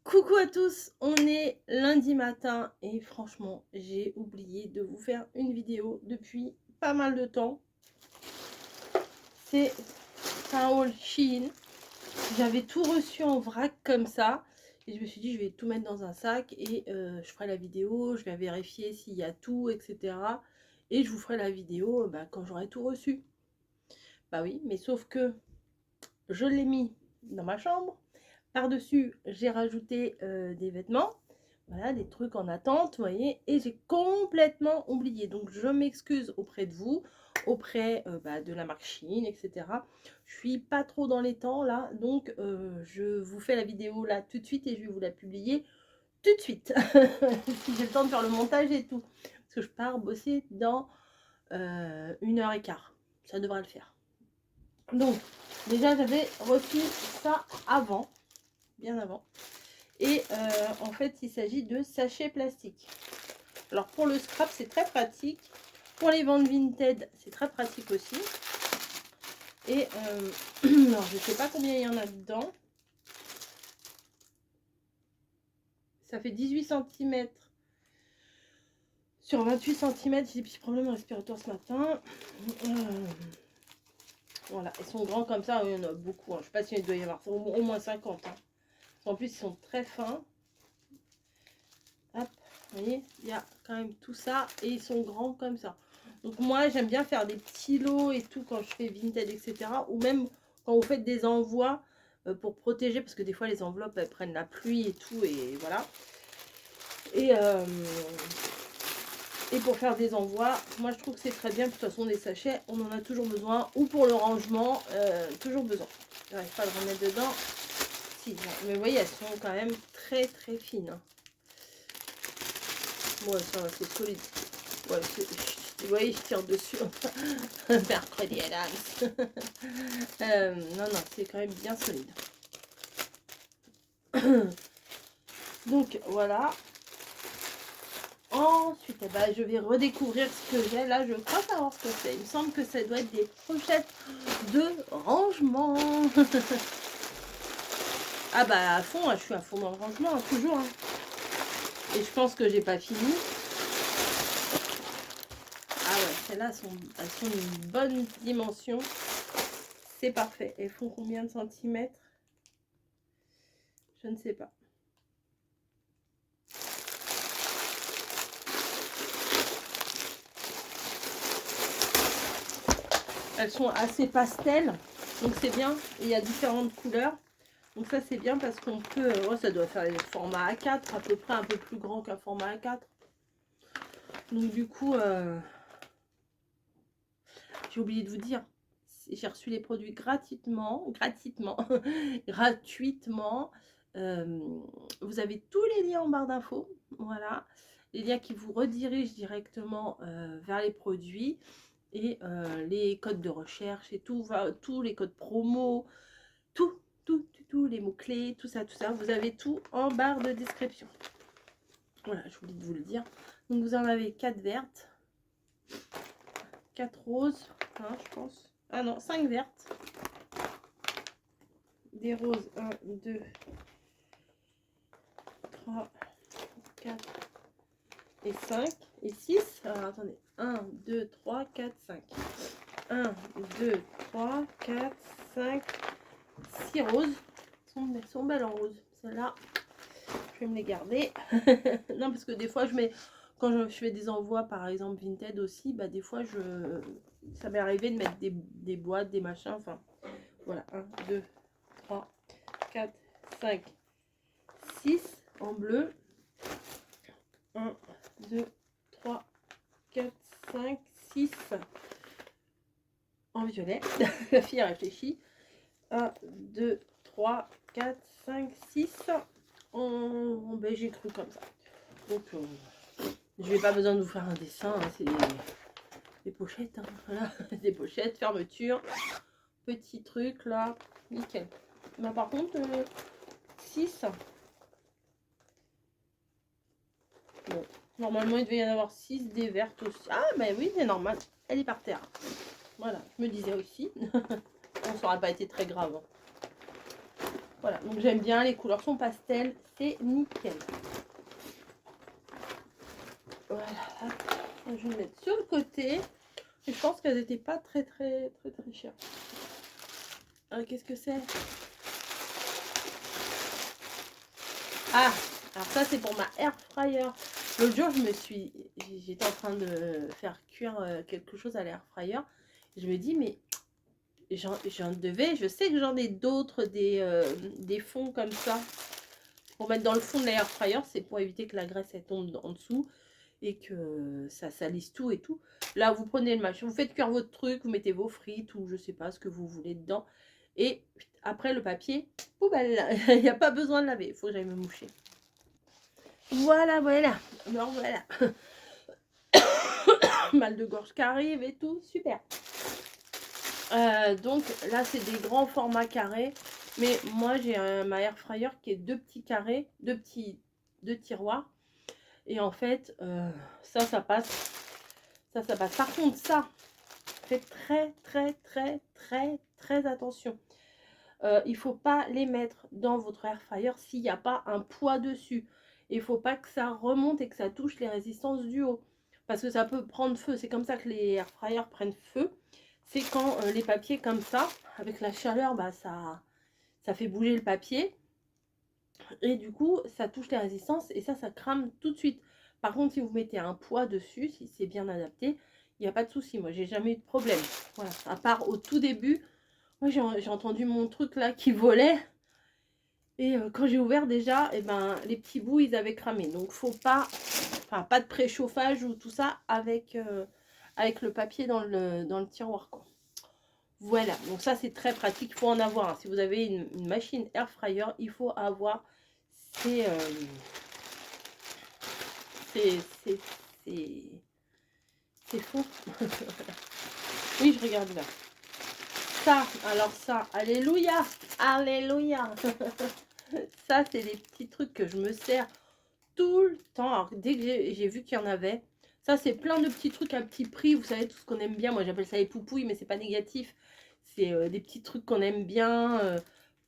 Coucou à tous, on est lundi matin et franchement j'ai oublié de vous faire une vidéo depuis pas mal de temps. C'est un haul Shein. J'avais tout reçu en vrac comme ça et je me suis dit je vais tout mettre dans un sac et je ferai la vidéo, je vais vérifier s'il y a tout, etc. Et je vous ferai la vidéo quand j'aurai tout reçu. Bah oui, mais sauf que je l'ai mis dans ma chambre. Par-dessus, j'ai rajouté des vêtements. Voilà, des trucs en attente, vous voyez. Et j'ai complètement oublié. Donc, je m'excuse auprès de vous, auprès de la marque Shein, etc. Je suis pas trop dans les temps, là. Donc, je vous fais la vidéo, là, tout de suite. Et je vais vous la publier tout de suite. Si j'ai le temps de faire le montage et tout. Parce que je pars bosser dans 1h15. Ça devrait le faire. Donc, déjà, j'avais reçu ça avant. Bien avant. Et en fait, il s'agit de sachets plastiques. Alors, pour le scrap, c'est très pratique. Pour les ventes Vinted, c'est très pratique aussi. Et alors, je ne sais pas combien il y en a dedans. Ça fait 18 cm sur 28 cm. J'ai des petits problèmes respiratoires ce matin. Voilà, ils sont grands comme ça. Il y en a beaucoup. Hein. Je ne sais pas s'il doit y avoir au moins 50. Hein. En plus, ils sont très fins. Hop, vous voyez, il y a quand même tout ça. Et ils sont grands comme ça. Donc moi, j'aime bien faire des petits lots et tout quand je fais Vinted, etc. Ou même quand vous faites des envois pour protéger. Parce que des fois, les enveloppes, elles prennent la pluie et tout. Et voilà. Et pour faire des envois, moi, je trouve que c'est très bien. De toute façon, des sachets, on en a toujours besoin. Ou pour le rangement, toujours besoin. Je n'arrive pas à le remettre dedans. Si, bon. Mais vous voyez, elles sont quand même très, très fines. Hein. Ouais, ça va, c'est solide. Ouais, vous voyez, je tire dessus. Mercredi Adams. Non, non, c'est quand même bien solide. Donc, voilà. Ensuite, je vais redécouvrir ce que j'ai. Là, je crois savoir ce que c'est. Il me semble que ça doit être des pochettes de rangement. Ah bah, à fond, je suis à fond dans le rangement, hein, toujours. Hein. Et je pense que j'ai pas fini. Ah ouais, celles-là, elles sont d'une bonne dimension. C'est parfait. Elles font combien de centimètres? Je ne sais pas. Elles sont assez pastel, donc c'est bien. Et il y a différentes couleurs. Donc ça, c'est bien parce qu'on peut... ça doit faire le format A4, à peu près un peu plus grand qu'un format A4. Donc du coup, j'ai oublié de vous dire, j'ai reçu les produits gratuitement. Gratuitement. Vous avez tous les liens en barre d'infos. Voilà. Les liens qui vous redirigent directement vers les produits. Et les codes de recherche et tout, tous les codes promo, tout, les mots-clés, tout ça, vous avez tout en barre de description. Voilà, je voulais vous le dire. Donc vous en avez 4 vertes, 4 roses, hein, je pense. Ah non, 5 vertes. Des roses, 1, 2, 3, 4 et 5 et 6. Alors attendez, 1, 2, 3, 4, 5. 1, 2, 3, 4, 5, 6 roses. Elles sont belles en rose. Celles-là, je vais me les garder. Non, parce que des fois, quand je fais des envois, par exemple Vinted aussi, bah des fois, ça m'est arrivé de mettre des boîtes, des machins. Enfin, voilà. 1, 2, 3, 4, 5, 6 en bleu. 1, 2, 3, 4, 5, 6 en violet. La fille a réfléchi. 1, 2, 3, 4, 5, 6 en beige et cru comme ça. Donc, je n'ai pas besoin de vous faire un dessin. Hein, c'est des pochettes. Hein, voilà. Des pochettes, fermeture. Petit truc là. Nickel. Mais par contre, 6. Bon, normalement, il devait y en avoir 6 des vertes aussi. Ah, mais oui, c'est normal. Elle est par terre. Voilà, je me disais aussi. Bon, ça n'aurait pas été très grave. Hein. Voilà, donc j'aime bien, les couleurs sont pastel, c'est nickel. Voilà, je vais le mettre sur le côté. Et je pense qu'elles n'étaient pas très chères. Qu'est-ce que c'est? Ah, alors ça c'est pour ma air fryer. L'autre jour j'étais en train de faire cuire quelque chose à l'air fryer. Je me dis mais je sais que j'en ai d'autres, des fonds comme ça. Pour mettre dans le fond de l'air fryer, c'est pour éviter que la graisse elle tombe en dessous. Et que ça salisse tout et tout. Là, vous prenez le machin, vous faites cuire votre truc, vous mettez vos frites ou je sais pas ce que vous voulez dedans. Et après, le papier, poubelle. Il n'y a pas besoin de laver. Il faut que j'aille me moucher. Voilà, voilà. Alors voilà. Mal de gorge qui arrive et tout. Super. Donc là, c'est des grands formats carrés. Mais moi, j'ai ma air fryer qui est deux petits carrés, deux tiroirs. Et en fait, ça passe. Ça passe. Par contre, ça, faites très attention. Il ne faut pas les mettre dans votre air fryer s'il n'y a pas un poids dessus. Il ne faut pas que ça remonte et que ça touche les résistances du haut. Parce que ça peut prendre feu. C'est comme ça que les air fryers prennent feu. C'est quand les papiers comme ça, avec la chaleur, bah, ça fait bouger le papier. Et du coup, ça touche les résistances et ça crame tout de suite. Par contre, si vous mettez un poids dessus, si c'est bien adapté, il n'y a pas de souci. Moi, j'ai jamais eu de problème. Voilà. À part au tout début, moi, j'ai entendu mon truc là qui volait. Et quand j'ai ouvert déjà, et ben, les petits bouts, ils avaient cramé. Donc, faut pas, enfin, pas de préchauffage ou tout ça avec le papier dans le tiroir, quoi. Voilà. Donc, ça, c'est très pratique. Il faut en avoir. Hein. Si vous avez une machine air fryer, il faut avoir ces... c'est faux. Oui, je regarde là. Ça, alors ça, alléluia, alléluia. Ça, c'est des petits trucs que je me sers tout le temps. Alors, dès que j'ai vu qu'il y en avait, ça, c'est plein de petits trucs à petit prix. Vous savez, tout ce qu'on aime bien. Moi, j'appelle ça les poupouilles, mais c'est pas négatif. C'est des petits trucs qu'on aime bien,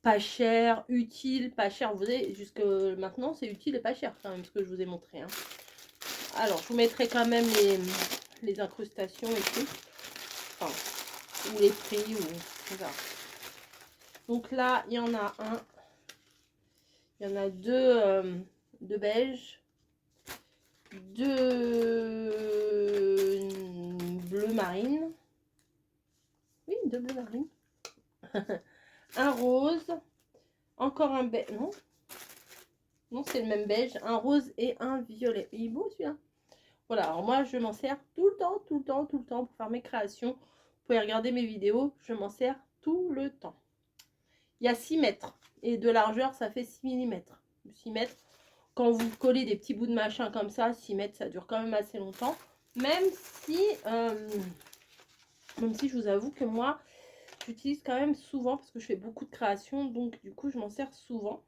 pas cher, utile, pas cher. Vous voyez, jusque maintenant, c'est utile et pas cher quand même, ce que je vous ai montré. Hein. Alors, je vous mettrai quand même les incrustations et tout. Enfin, ou les prix, ou voilà. Donc là, il y en a un. Il y en a deux beige. Deux bleu marine. Oui, deux bleu marine. Un rose. Encore un beige. Non. Non, c'est le même beige. Un rose et un violet. Il est beau celui-là. Voilà, alors moi je m'en sers tout le temps pour faire mes créations. Vous pouvez regarder mes vidéos, je m'en sers tout le temps. Il y a 6 mètres et de largeur ça fait 6 mm. 6 mètres, quand vous collez des petits bouts de machin comme ça, 6 mètres ça dure quand même assez longtemps. Même si je vous avoue que moi j'utilise quand même souvent parce que je fais beaucoup de créations, donc du coup je m'en sers souvent.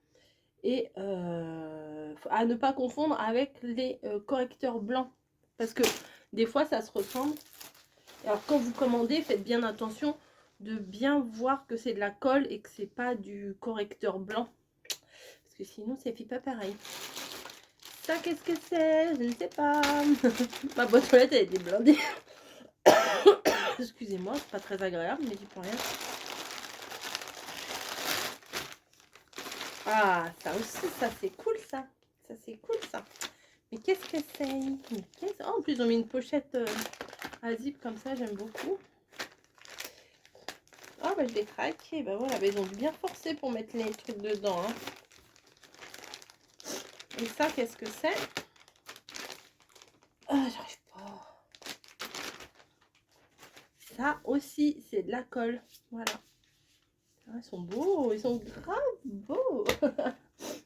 Et à ne pas confondre avec les correcteurs blancs. Parce que des fois, ça se ressemble. Alors, quand vous commandez, faites bien attention de bien voir que c'est de la colle et que c'est pas du correcteur blanc. Parce que sinon, ça fait pas pareil. Ça, qu'est-ce que c'est? Je ne sais pas. Ma boîte aux lettres, elle est déblindée. Excusez-moi, c'est pas très agréable, mais j'y peux rien. Ah, ça aussi, ça c'est cool ça. Ça c'est cool ça. Mais qu'est-ce que c'est? Oh, en plus, ils ont mis une pochette à zip comme ça, j'aime beaucoup. Ah, bah, je l'ai craqué. Bah voilà, bah, ils ont bien forcé pour mettre les trucs dedans. Hein. Et ça, qu'est-ce que c'est? Ah, j'arrive pas. Ça aussi, c'est de la colle. Voilà. Ah, ils sont beaux, ils sont grave beaux.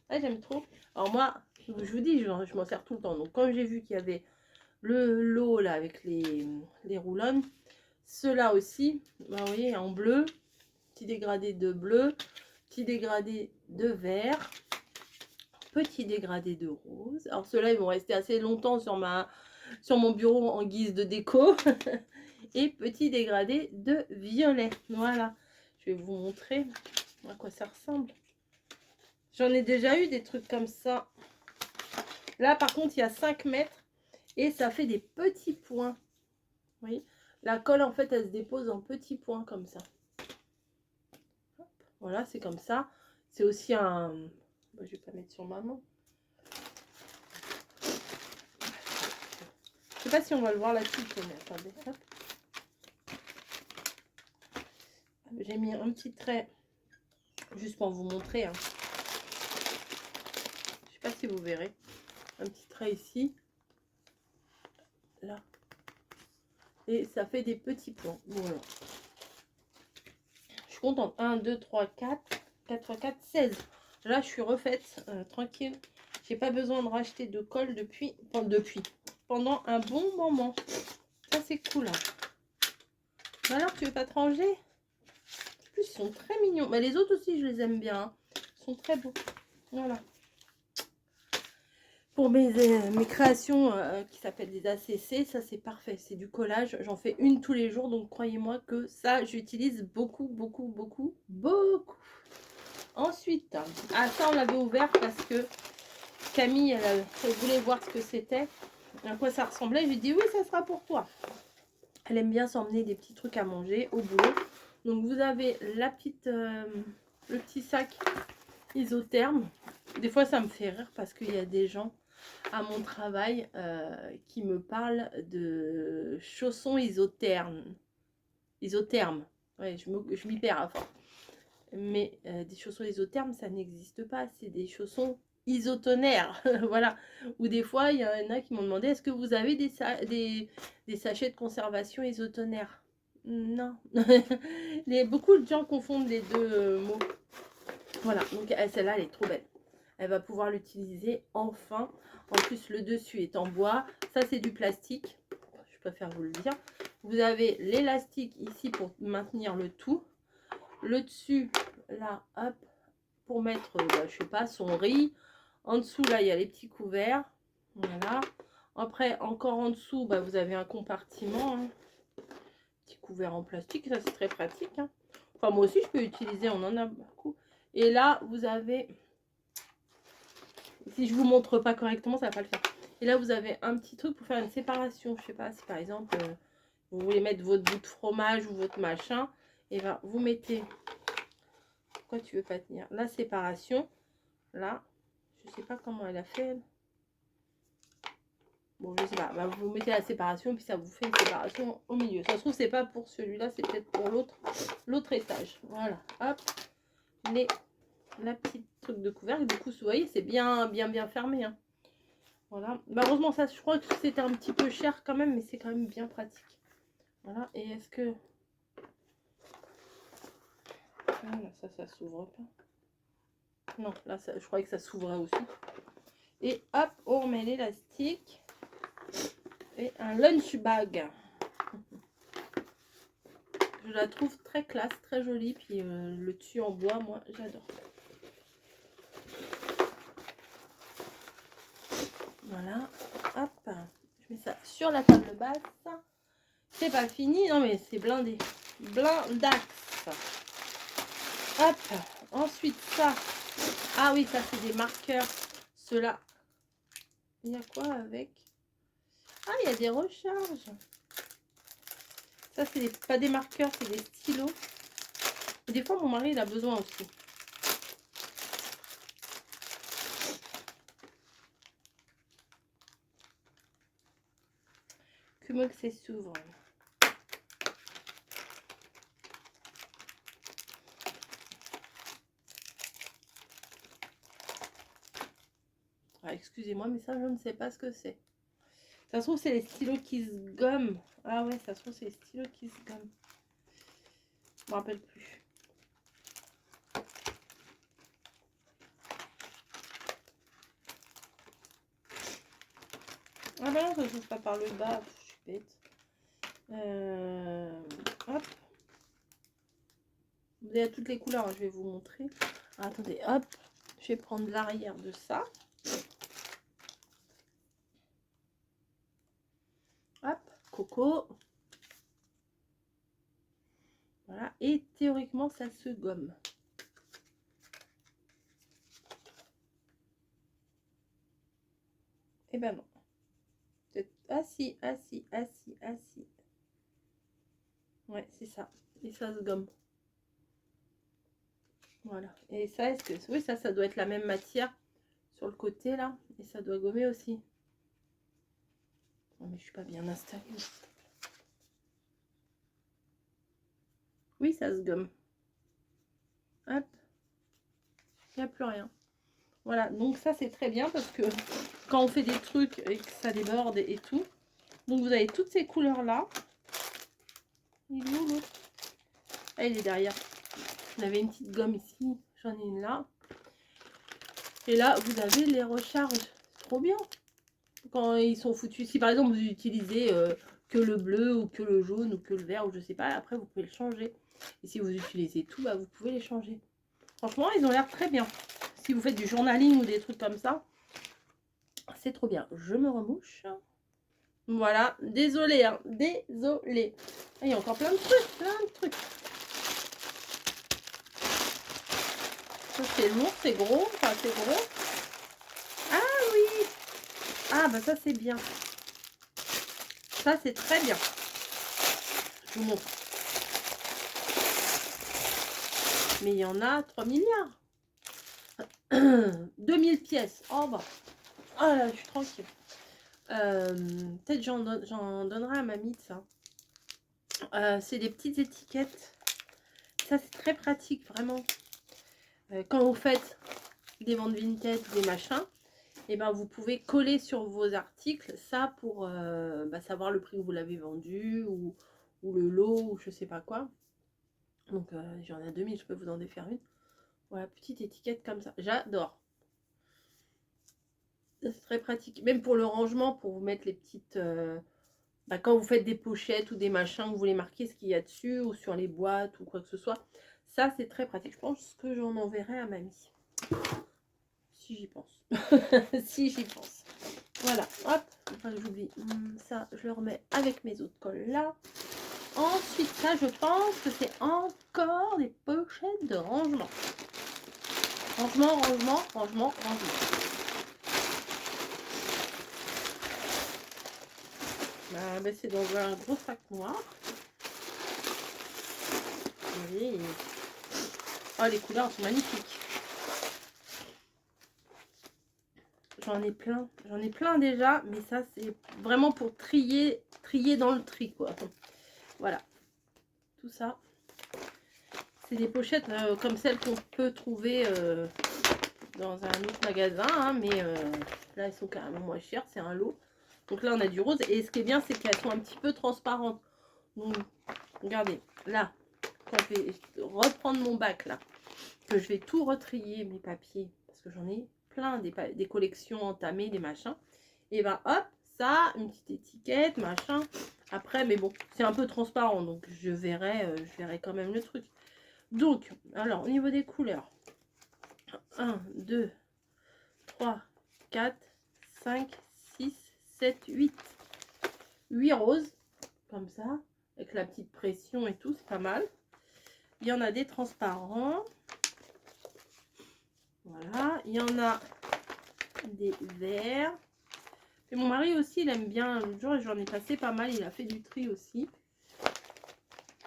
Ah, j'aime trop. Alors moi, je vous dis, je m'en sers tout le temps. Donc quand j'ai vu qu'il y avait le lot là avec les roulons, ceux-là aussi, bah, vous voyez, en bleu, petit dégradé de bleu, petit dégradé de vert, petit dégradé de rose. Alors ceux-là, ils vont rester assez longtemps sur mon bureau en guise de déco. Et petit dégradé de violet. Voilà. Je vais vous montrer à quoi ça ressemble. J'en ai déjà eu des trucs comme ça. Là, par contre, il y a 5 mètres et ça fait des petits points. Vous voyez, la colle, en fait, elle se dépose en petits points comme ça. Hop, voilà, c'est comme ça. C'est aussi un... Bon, je vais pas mettre sur ma main. Je sais pas si on va le voir là-dessus, mais attendez. Hop. J'ai mis un petit trait juste pour vous montrer. Hein. Je sais pas si vous verrez. Un petit trait ici. Là. Et ça fait des petits points. Voilà. Je suis contente. 1, 2, 3, 4. 4 x 4, 16. Là, je suis refaite. Tranquille. J'ai pas besoin de racheter de colle pendant un bon moment. Ça, c'est cool. Hein. Alors, tu veux pas te ranger? En plus, ils sont très mignons. Mais les autres aussi, je les aime bien. Hein. Ils sont très beaux. Voilà. Pour mes créations qui s'appellent des ACC, ça c'est parfait, c'est du collage, j'en fais une tous les jours, donc croyez-moi que ça j'utilise beaucoup, beaucoup, beaucoup, beaucoup. Ensuite, ça on l'avait ouvert parce que Camille, elle voulait voir ce que c'était, à quoi ça ressemblait, je lui ai dit oui, ça sera pour toi. Elle aime bien s'emmener des petits trucs à manger au boulot. Donc vous avez la petite, le petit sac isotherme. Des fois ça me fait rire parce qu'il y a des gens à mon travail qui me parlent de chaussons isothermes. Ouais, je m'y perds à force. Mais des chaussons isothermes, ça n'existe pas. C'est des chaussons isotonaires. Voilà. Ou des fois, il y en a qui m'ont demandé, est-ce que vous avez des sachets de conservation isotonaires? Non. Beaucoup de gens confondent les deux mots. Voilà. Donc celle-là, elle est trop belle. Elle va pouvoir l'utiliser enfin. En plus, le dessus est en bois. Ça, c'est du plastique. Je préfère vous le dire. Vous avez l'élastique ici pour maintenir le tout. Le dessus, là, hop, pour mettre, je sais pas, son riz. En dessous, là, il y a les petits couverts. Voilà. Après, encore en dessous, vous avez un compartiment. Hein. Petit couvert en plastique. Ça, c'est très pratique. Hein. Enfin, moi aussi, je peux utiliser. On en a beaucoup. Et là, vous avez... Si je vous montre pas correctement, ça va pas le faire. Et là, vous avez un petit truc pour faire une séparation. Je sais pas si par exemple, vous voulez mettre votre bout de fromage ou votre machin. Et ben, vous mettez... Pourquoi tu veux pas tenir? La séparation. Là. Je sais pas comment elle a fait. Elle. Bon, je sais pas. Bah, vous mettez la séparation. Puis ça vous fait une séparation au milieu. Ça se trouve, c'est pas pour celui-là. C'est peut-être pour l'autre étage. Voilà. Hop. La petite truc de couvercle. Du coup, vous voyez, c'est bien fermé. Hein. Voilà. Heureusement, ça, je crois que c'était un petit peu cher quand même, mais c'est quand même bien pratique. Voilà. Et est-ce que... Voilà, ça s'ouvre pas. Non, là, ça, je croyais que ça s'ouvrait aussi. Et hop, on remet l'élastique. Et un lunch bag. Je la trouve très classe, très jolie. Puis le dessus en bois, moi, j'adore. Voilà. Hop. Je mets ça sur la table basse. C'est pas fini. Non, mais c'est blindé. Blindax. Hop. Ensuite, ça. Ah oui, ça, c'est des marqueurs. Ceux-là. Il y a quoi avec? Ah, il y a des recharges. Ça, c'est pas des marqueurs, c'est des stylos. Et des fois, mon mari, il a besoin aussi. Comment que c'est s'ouvre. Ah, excusez-moi, mais ça, je ne sais pas ce que c'est. Ça se trouve, c'est les stylos qui se gomment. Ah ouais, ça se trouve, c'est les stylos qui se gomment. Je me rappelle plus. Ah bah non, ça s'ouvre pas par le bas. Je suis bête. Hop. Vous avez toutes les couleurs, hein, je vais vous montrer. Ah, attendez, hop. Je vais prendre l'arrière de ça. Hop, coco. Voilà, et théoriquement, ça se gomme. Eh ben non. Ah si, ah si, ah si, ah si. Ouais, c'est ça. Et ça se gomme. Voilà. Et ça, est-ce que... Oui, ça doit être la même matière sur le côté, là. Et ça doit gommer aussi. Non, mais je suis pas bien installée. Oui, ça se gomme. Hop. Il n'y a plus rien. Voilà, donc ça, c'est très bien parce que quand on fait des trucs et que ça déborde et tout. Donc, vous avez toutes ces couleurs-là. Il est où, l'autre? Ah, il est derrière. On avait une petite gomme ici. J'en ai une là. Et là, vous avez les recharges. C'est trop bien. Quand ils sont foutus. Si par exemple, vous utilisez que le bleu ou que le jaune ou que le vert ou je sais pas, après, vous pouvez le changer. Et si vous utilisez tout, bah, vous pouvez les changer. Franchement, ils ont l'air très bien. Si vous faites du journaling ou des trucs comme ça, c'est trop bien. Je me remouche. Voilà. Désolée, hein. Désolée. Ah, il y a encore plein de trucs. Plein de trucs. Ça, c'est lourd, c'est gros. Enfin, c'est gros. Ah oui. Ah, bah ça, c'est bien. Ça, c'est très bien. Je vous montre. Mais il y en a 3 milliards. 2000 pièces. Oh, bah. Ah là, je suis tranquille. Peut-être j'en donnerai à mamie de ça. C'est des petites étiquettes. Ça, c'est très pratique, vraiment. Quand vous faites des ventes vintage, des machins, et ben vous pouvez coller sur vos articles ça pour savoir le prix que vous l'avez vendu ou le lot ou je sais pas quoi. Donc j'en ai 2000, je peux vous en défaire une. Voilà, petite étiquette comme ça. J'adore. C'est très pratique. Même pour le rangement, pour vous mettre les petites... quand vous faites des pochettes ou des machins, vous voulez marquer ce qu'il y a dessus ou sur les boîtes ou quoi que ce soit. Ça, c'est très pratique. Je pense que j'en enverrai à mamie. Si j'y pense. Si j'y pense. Voilà, hop. Enfin, j'oublie. Ça, je le remets avec mes autres cols là. Ensuite, ça, je pense que c'est encore des pochettes de rangement. Rangement, rangement, rangement, rangement. C'est dans un gros sac noir. Vous voyez. Oh, les couleurs sont magnifiques. J'en ai plein déjà, mais ça c'est vraiment pour trier dans le tri quoi. Voilà, tout ça. C'est des pochettes comme celles qu'on peut trouver dans un autre magasin, hein, mais là elles sont carrément moins chères, c'est un lot. Donc là on a du rose et ce qui est bien c'est qu'elles sont un petit peu transparentes. Donc regardez, là, quand je vais reprendre mon bac là, que je vais tout retrier mes papiers, parce que j'en ai plein, des collections entamées, des machins, et ben hop, ça, une petite étiquette, machin. Après, mais bon, c'est un peu transparent, donc je verrai quand même le truc. Donc, alors, au niveau des couleurs, 1, 2, 3, 4, 5, 6, 7, 8. 8 roses, comme ça, avec la petite pression et tout, c'est pas mal. Il y en a des transparents. Voilà, il y en a des verts. Et mon mari aussi, il aime bien. Le jour, j'en ai passé pas mal. Il a fait du tri aussi.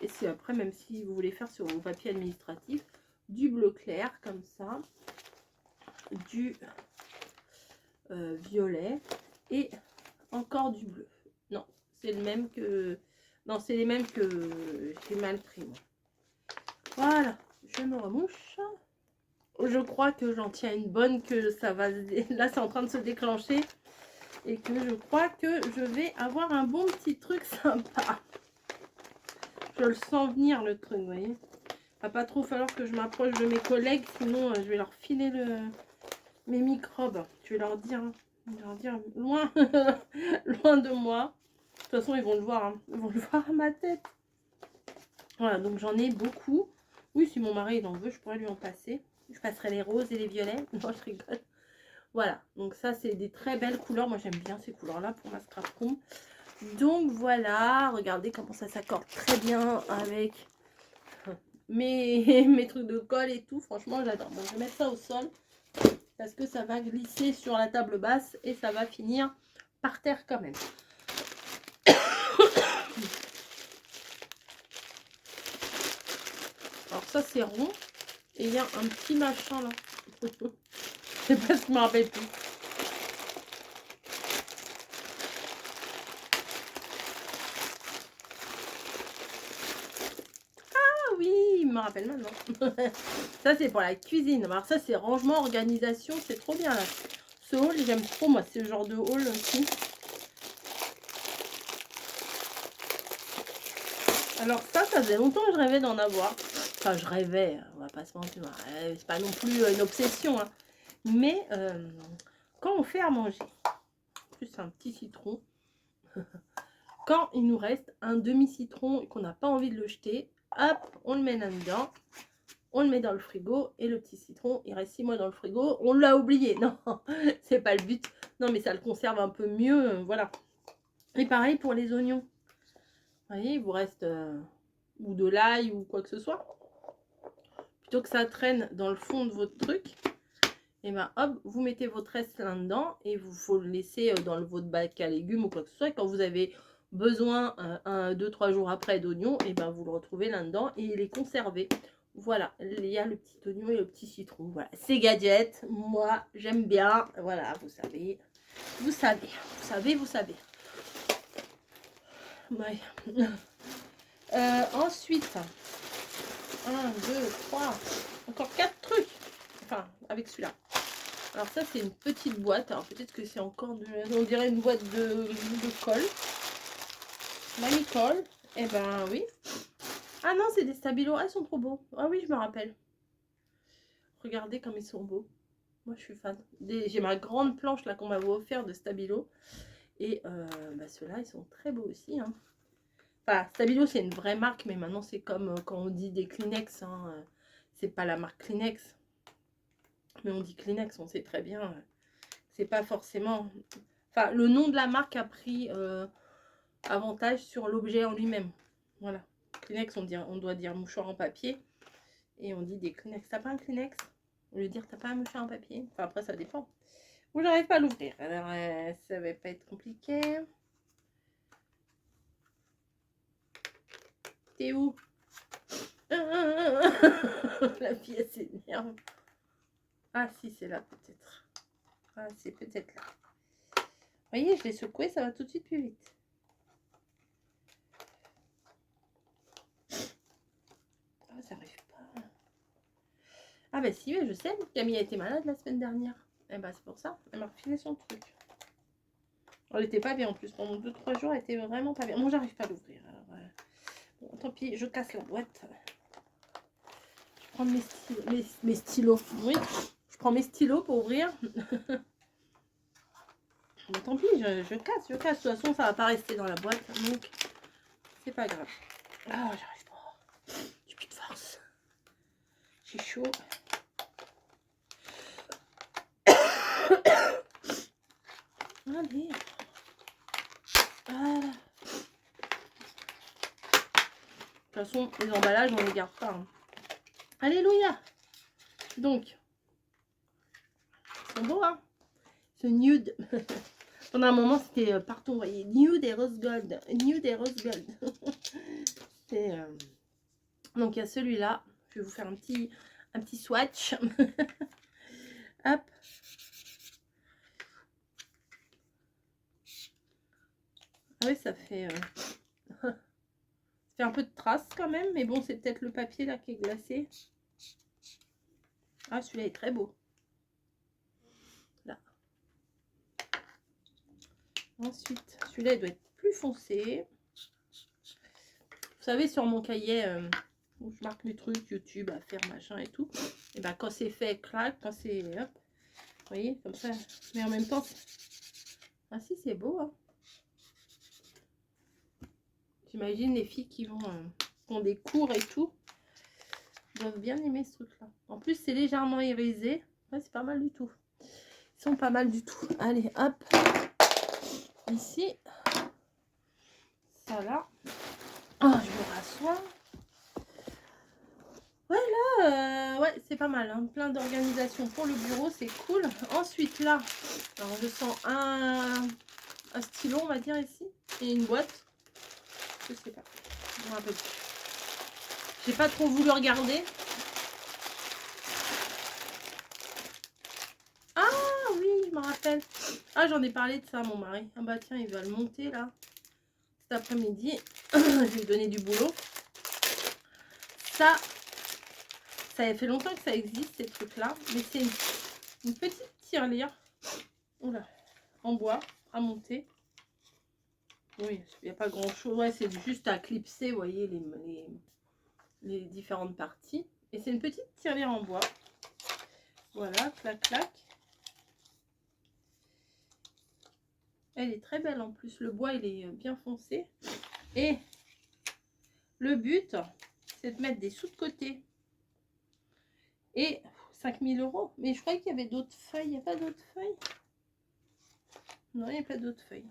Et c'est après, même si vous voulez faire sur vos papiers administratifs, du bleu clair comme ça, du violet et encore du bleu. Non, c'est le même que... Non, c'est les mêmes que j'ai mal pris, moi. Voilà, je me remouche. Je crois que j'en tiens une bonne, que ça va... Là, c'est en train de se déclencher. Et que je crois que je vais avoir un bon petit truc sympa. Je le sens venir, le truc, vous voyez. Il va pas trop falloir que je m'approche de mes collègues, sinon je vais leur filer mes microbes. Je vais leur dire loin, loin de moi. De toute façon, ils vont le voir. Hein. Ils vont le voir à ma tête. Voilà, donc j'en ai beaucoup. Oui, si mon mari il en veut, je pourrais lui en passer. Je passerai les roses et les violets. Non, je rigole. Voilà, donc ça, c'est des très belles couleurs. Moi, j'aime bien ces couleurs-là pour ma scrap comb. Donc, voilà. Regardez comment ça s'accorde très bien avec mes trucs de colle et tout. Franchement, j'adore. Bon, je vais mettre ça au sol. parce que ça va glisser sur la table basse et ça va finir par terre quand même. Alors ça c'est rond et il y a un petit machin là. Je sais pas ce que je me rappelle plus. Ah oui, il me rappelle maintenant. Ça c'est pour la cuisine. Alors ça c'est rangement, organisation, c'est trop bien là. Ce haul j'aime trop moi, c'est le genre de haul aussi. Alors ça faisait longtemps que je rêvais d'en avoir. Enfin je rêvais, on va pas se mentir, c'est pas non plus une obsession. Hein. Mais quand on fait à manger, plus un petit citron, quand il nous reste un demi-citron et qu'on n'a pas envie de le jeter, hop, on le met là-dedans, on le met dans le frigo et le petit citron, il reste 6 mois dans le frigo, on l'a oublié. Non, c'est pas le but. Non, mais ça le conserve un peu mieux, voilà. Et pareil pour les oignons. Vous voyez, il vous reste ou de l'ail ou quoi que ce soit. Plutôt que ça traîne dans le fond de votre truc, et ben hop, vous mettez votre reste là-dedans et vous faut le laisser dans votre bac à légumes ou quoi que ce soit. Et quand vous avez besoin 2-3 jours après d'oignons, et ben vous le retrouvez là-dedans et il est conservé. Voilà, il y a le petit oignon et le petit citron. Voilà, c'est gadget. Moi, j'aime bien. Voilà, vous savez. Vous savez. Vous savez, vous savez. Ouais. Ensuite, 1, 2, 3, encore 4 trucs. Enfin, avec celui-là. Alors ça, c'est une petite boîte. Alors peut-être que c'est encore de... On dirait une boîte de colle. Mamie colle. Eh ben oui. Ah non, c'est des stabilos. Ah, ils sont trop beaux. Ah oui, je me rappelle. Regardez comme ils sont beaux. Moi, je suis fan. J'ai ma grande planche là qu'on m'avait offert de stabilo. Et bah, ceux-là, ils sont très beaux aussi. Hein. Enfin, Stabilo, c'est une vraie marque, mais maintenant, c'est comme quand on dit des Kleenex. Hein. C'est pas la marque Kleenex. Mais on dit Kleenex, on sait très bien. C'est pas forcément... Enfin, le nom de la marque a pris avantage sur l'objet en lui-même. Voilà. Kleenex, on doit dire mouchoir en papier. Et on dit des Kleenex. T'as pas un Kleenex? On veut dire t'as pas un mouchoir en papier. Enfin, après, ça dépend. Ou j'arrive pas à l'ouvrir. Alors, ça va pas être compliqué. T'es où? La pièce s'énerve. Ah si, c'est là peut-être. Ah, c'est peut-être là. Vous voyez, je l'ai secoué, ça va tout de suite plus vite. Ah, ça arrive pas. Ah bah si, mais je sais, Camille a été malade la semaine dernière. Et bah c'est pour ça, elle m'a refilé son truc. Elle était pas bien en plus, pendant 2-3 jours, elle était vraiment pas bien. Bon, j'arrive pas à l'ouvrir. Bon, tant pis, je casse la boîte. Je prends mes stylos. Oui, je prends mes stylos pour ouvrir. Bon, tant pis, je casse. De toute façon, ça va pas rester dans la boîte, donc c'est pas grave. Ah, j'arrive pas. J'ai plus de force. J'ai chaud. Allez. Ah. De toute façon, les emballages, on les garde pas. Hein. Alléluia. Donc, ils sont beaux, hein. Ce nude. Pendant un moment, c'était partout, vous voyez. Nude et rose gold. Nude et rose gold. C'est... Donc, il y a celui-là. Je vais vous faire un petit swatch. Hop. Ah oui, ça fait un peu de traces quand même. Mais bon, c'est peut-être le papier là qui est glacé. Ah, celui-là est très beau. Là. Ensuite, celui-là, il doit être plus foncé. Vous savez, sur mon cahier... où je marque les trucs, YouTube, à faire, machin et tout. Et ben quand c'est fait, clac, quand c'est... Hop, vous voyez, comme ça. Mais en même temps... Ah si, c'est beau, hein. J'imagine les filles qui ont des cours et tout. Doivent bien aimer ce truc-là. En plus, c'est légèrement irisé. Ouais, c'est pas mal du tout. Ils sont pas mal du tout. Allez, hop. Ici. Ça là. Oh, je me rassois. Ouais, c'est pas mal, hein. Plein d'organisation pour le bureau, c'est cool. Ensuite, là, alors je sens un stylo, on va dire, ici, et une boîte. Je sais pas, je me rappelle plus. J'ai pas trop voulu regarder. Ah oui, je me rappelle. Ah, j'en ai parlé de ça à mon mari. Ah bah tiens, il va le monter là, cet après-midi. Je vais lui donner du boulot. Ça fait longtemps que ça existe, ces trucs-là. Mais c'est une petite tirelire. Oula, en bois à monter. Oui, il n'y a pas grand-chose. Ouais, c'est juste à clipser, vous voyez, les différentes parties. Et c'est une petite tirelire en bois. Voilà, clac, clac. Elle est très belle en plus. Le bois, il est bien foncé. Et le but, c'est de mettre des sous de côté. Et 5000 €. Mais je croyais qu'il y avait d'autres feuilles. Il n'y a pas d'autres feuilles? Non, il n'y a pas d'autres feuilles.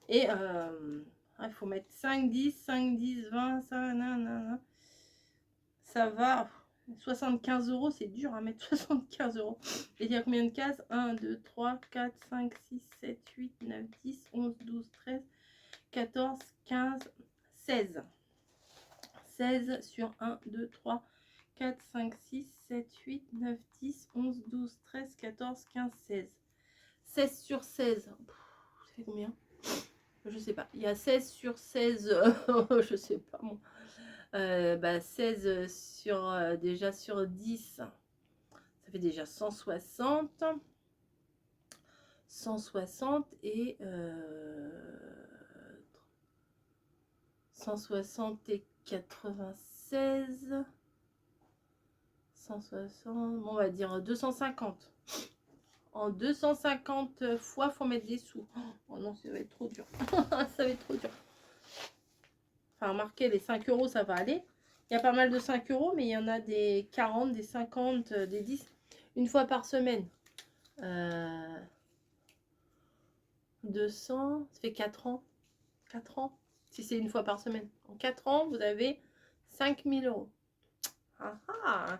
Et il faut mettre 5, 10, 5, 10, 20, ça, nanana. Ça va. 75 €, c'est dur à mettre 75 €. Et il y a combien de cases? 1, 2, 3, 4, 5, 6, 7, 8, 9, 10, 11, 12, 13, 14, 15, 16. 16 sur 1, 2, 3, 4, 5, 6, 7, 8, 9, 10, 11, 12, 13, 14, 15, 16. 16 sur 16. Ça fait combien? Je sais pas. Il y a 16 sur 16. Je sais pas moi. 16 sur déjà sur 10. Ça fait déjà 160. 160 et 160 et 96. 160, bon, on va dire 250. En 250 fois, faut mettre des sous. Oh non, ça va être trop dur. Ça va être trop dur. Enfin, remarquez, les 5 €, ça va aller. Il y a pas mal de 5 €, mais il y en a des 40, des 50, des 10. Une fois par semaine. 200, ça fait 4 ans. 4 ans, si c'est une fois par semaine. En 4 ans, vous avez 5000 €. Ah ah.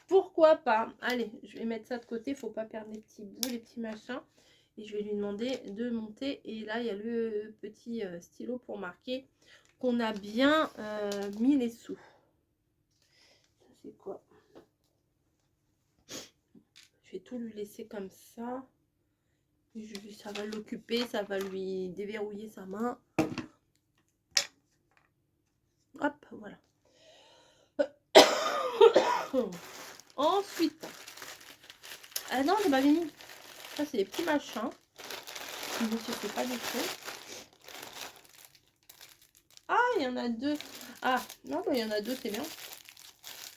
Pourquoi pas? Allez, je vais mettre ça de côté. Faut pas perdre les petits bouts, les petits machins. Et je vais lui demander de monter. Et là, il y a le petit stylo pour marquer qu'on a bien mis les sous. Ça, c'est quoi? Je vais tout lui laisser comme ça. Ça va l'occuper, ça va lui déverrouiller sa main. Hop, voilà. Ensuite, ah non, j'ai pas fini. Ça, c'est des petits machins. Je ne sais pas du tout. Ah, il y en a deux. Ah, non, bah, il y en a deux, c'est bien.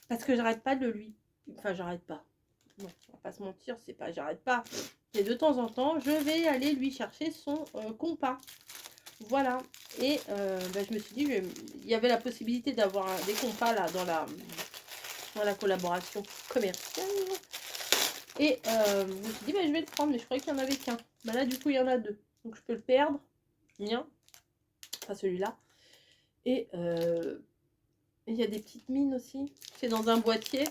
Parce que j'arrête pas de lui. Enfin, j'arrête pas. Non, on va pas se mentir, c'est pas j'arrête pas. Et de temps en temps, je vais aller lui chercher son compas. Voilà. Et bah, je me suis dit, il y avait la possibilité d'avoir des compas là dans la collaboration commerciale. Et je me suis dit, bah, je vais le prendre, mais je croyais qu'il n'y en avait qu'un. Bah, là, du coup, il y en a deux. Donc, je peux le perdre. Mien. Enfin, celui-là. Et il y a des petites mines aussi. C'est dans un boîtier.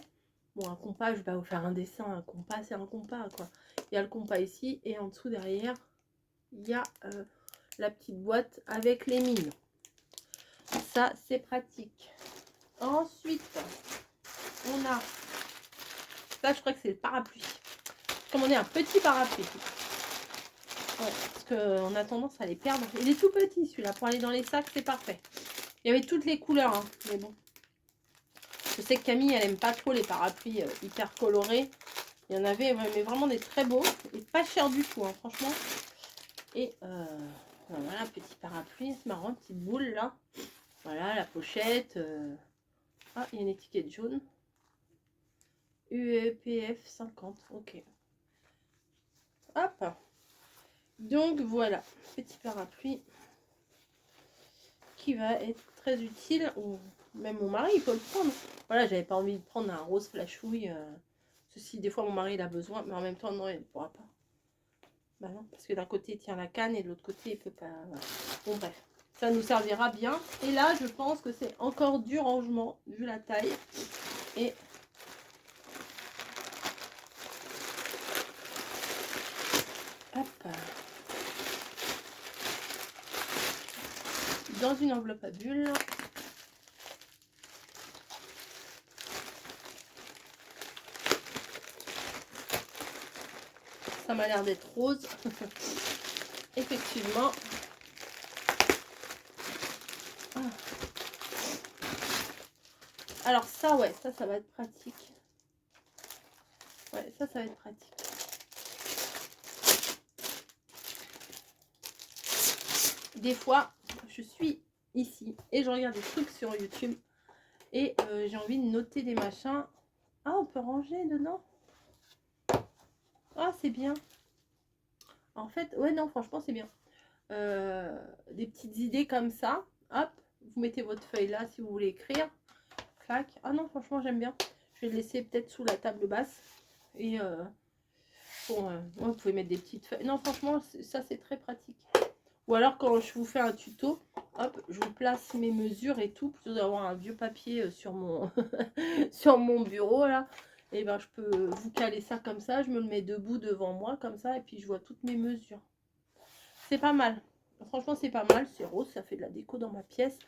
Bon, un compas, je vais pas vous faire un dessin. Un compas, c'est un compas, quoi. Il y a le compas ici. Et en dessous, derrière, il y a la petite boîte avec les mines. Ça, c'est pratique. Ensuite, on a... Ça, je crois que c'est le parapluie. Commandé un petit parapluie. Ouais, parce qu'on a tendance à les perdre. Il est tout petit, celui-là. Pour aller dans les sacs, c'est parfait. Il y avait toutes les couleurs, hein, mais bon. Je sais que Camille, elle aime pas trop les parapluies hyper colorés. Il y en avait, mais vraiment des très beaux. Et pas cher du tout, hein, franchement. Et voilà, petit parapluie. C'est marrant, petite boule, là. Voilà, la pochette. Ah, il y a une étiquette jaune. UEPF 50, ok. Hop. Donc voilà, petit parapluie qui va être très utile. Même mon mari, il peut le prendre. Voilà, j'avais pas envie de prendre un rose flashouille. Ceci, des fois, mon mari, il a besoin, mais en même temps, non, il ne pourra pas. Bah non, parce que d'un côté, il tient la canne et de l'autre côté, il peut pas. Voilà. Bon, bref, ça nous servira bien. Et là, je pense que c'est encore du rangement, vu la taille. Et hop, dans une enveloppe à bulles. Ça m'a l'air d'être rose. Effectivement. Ah. Alors ça, ouais, ça va être pratique. Ouais, ça va être pratique. Des fois, je suis ici et je regarde des trucs sur YouTube et j'ai envie de noter des machins. Ah, on peut ranger dedans. Ah, c'est bien. En fait, ouais, non, franchement, c'est bien. Des petites idées comme ça. Hop, vous mettez votre feuille là si vous voulez écrire. Clac. Ah non, franchement, j'aime bien. Je vais le laisser peut-être sous la table basse. Et bon, vous pouvez mettre des petites feuilles. Non, franchement, ça, c'est très pratique. Ou alors, quand je vous fais un tuto, hop, je vous place mes mesures et tout, plutôt d'avoir un vieux papier sur mon, sur mon bureau, là. Et ben, je peux vous caler ça comme ça. Je me le mets debout devant moi, comme ça, et puis je vois toutes mes mesures. C'est pas mal. Franchement, c'est pas mal. C'est rose, ça fait de la déco dans ma pièce.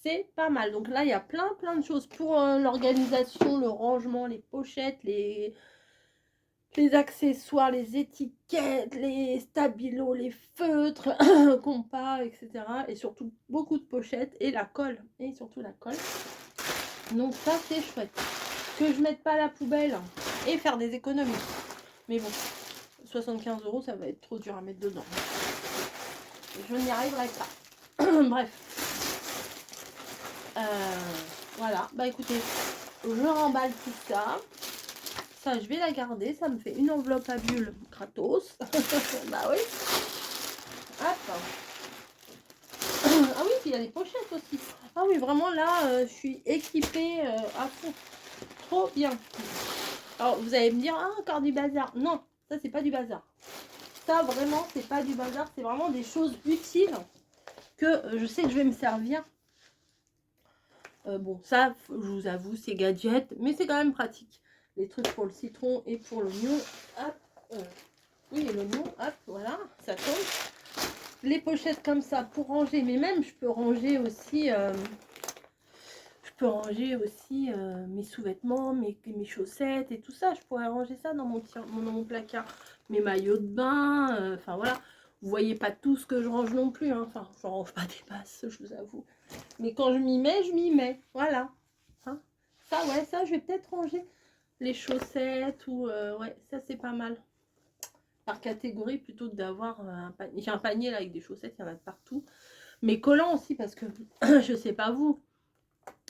C'est pas mal. Donc là, il y a plein de choses pour l'organisation, le rangement, les pochettes, les accessoires, les étiquettes, les stabilos, les feutres, compas, etc. Et surtout beaucoup de pochettes et la colle. Et surtout la colle. Donc ça, c'est chouette. Que je mette pas à la poubelle et faire des économies. Mais bon, 75 €, ça va être trop dur à mettre dedans. Je n'y arriverai pas. Bref. Voilà. Bah écoutez, je remballe tout ça. Ça, je vais la garder. Ça me fait une enveloppe à bulles gratos. Bah oui. Hop. Ah oui, puis il y a des pochettes aussi. Ah oui, vraiment là, je suis équipée à fond. Trop bien. Alors, vous allez me dire, ah, encore du bazar. Non, ça, c'est pas du bazar. Ça, vraiment, c'est pas du bazar. C'est vraiment des choses utiles que je sais que je vais me servir. Bon, ça, je vous avoue, c'est gadget, mais c'est quand même pratique. Les trucs pour le citron et pour l'oignon. Hop, oui, et l'oignon, hop, voilà, ça tombe. Les pochettes comme ça pour ranger, mais même je peux ranger aussi, mes sous-vêtements, mes chaussettes et tout ça. Je pourrais ranger ça dans mon placard. Mes maillots de bain, enfin voilà. Vous voyez pas tout ce que je range non plus, hein. Enfin, je range pas des masses, je vous avoue. Mais quand je m'y mets, je m'y mets. Voilà. Hein, ça, ouais, ça, je vais peut-être ranger les chaussettes ou... ouais, ça, c'est pas mal. Par catégorie, plutôt que d'avoir un panier. J'ai un panier là avec des chaussettes, il y en a de partout. Mais collants aussi, parce que je sais pas vous,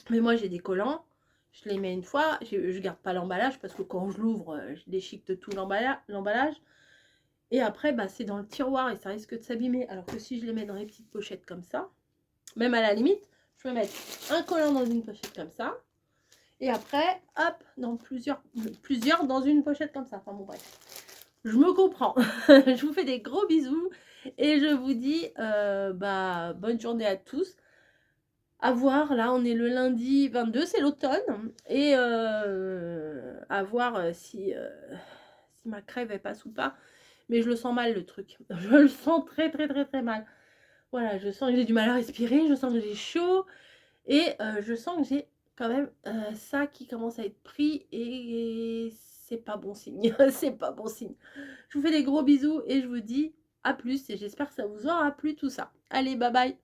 mais moi, j'ai des collants. Je les mets une fois. Je garde pas l'emballage parce que quand je l'ouvre, je déchiquete tout l'emballage. Et après, bah, c'est dans le tiroir et ça risque de s'abîmer. Alors que si je les mets dans les petites pochettes comme ça, même à la limite, je peux mettre un collant dans une pochette comme ça. Et après, hop, dans plusieurs dans une pochette comme ça. Enfin bon, bref. Je me comprends. Je vous fais des gros bisous. Et je vous dis, bah, bonne journée à tous. À voir, là, on est le lundi 22, c'est l'automne. Et à voir si ma crève, elle passe ou pas. Mais je le sens mal, le truc. Je le sens très, très, très, très mal. Voilà, je sens que j'ai du mal à respirer. Je sens que j'ai chaud. Et je sens que j'ai quand même ça qui commence à être pris. Et c'est pas bon signe. C'est pas bon signe. Je vous fais des gros bisous et je vous dis à plus. Et j'espère que ça vous aura plu tout ça. Allez, bye bye.